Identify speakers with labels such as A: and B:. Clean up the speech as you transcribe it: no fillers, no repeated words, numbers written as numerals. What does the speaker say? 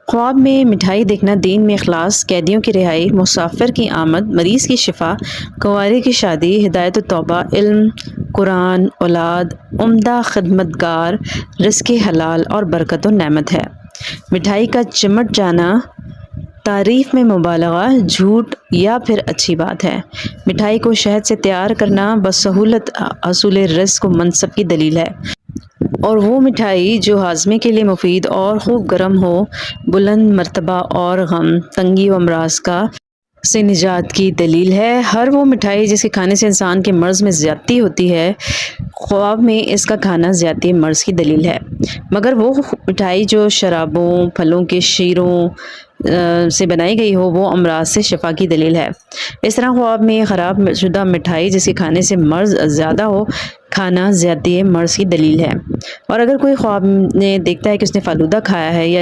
A: خواب میں مٹھائی دیکھنا دین میں اخلاص، قیدیوں کی رہائی، مسافر کی آمد، مریض کی شفا، کنواری کی شادی، ہدایت و توبہ، علم، قرآن، اولاد، عمدہ خدمتگار، رزق حلال اور برکت و نعمت ہے۔ مٹھائی کا چمٹ جانا تعریف میں مبالغہ، جھوٹ یا پھر اچھی بات ہے۔ مٹھائی کو شہد سے تیار کرنا بسہولت حصول رزق و منصب کی دلیل ہے، اور وہ مٹھائی جو ہاضمے کے لیے مفید اور خوب گرم ہو بلند مرتبہ اور غم، تنگی و امراض سے نجات کی دلیل ہے۔ ہر وہ مٹھائی جس کے کھانے سے انسان کے مرض میں زیادتی ہوتی ہے، خواب میں اس کا کھانا زیادتی مرض کی دلیل ہے۔ مگر وہ مٹھائی جو شرابوں، پھلوں کے شیروں سے بنائی گئی ہو، وہ امراض سے شفا کی دلیل ہے۔ اس طرح خواب میں خراب شدہ مٹھائی جس کے کھانے سے مرض زیادہ ہو، کھانا زیادتی مرض کی دلیل ہے۔ اور اگر کوئی خواب میں دیکھتا ہے کہ اس نے فالودہ کھایا ہے یا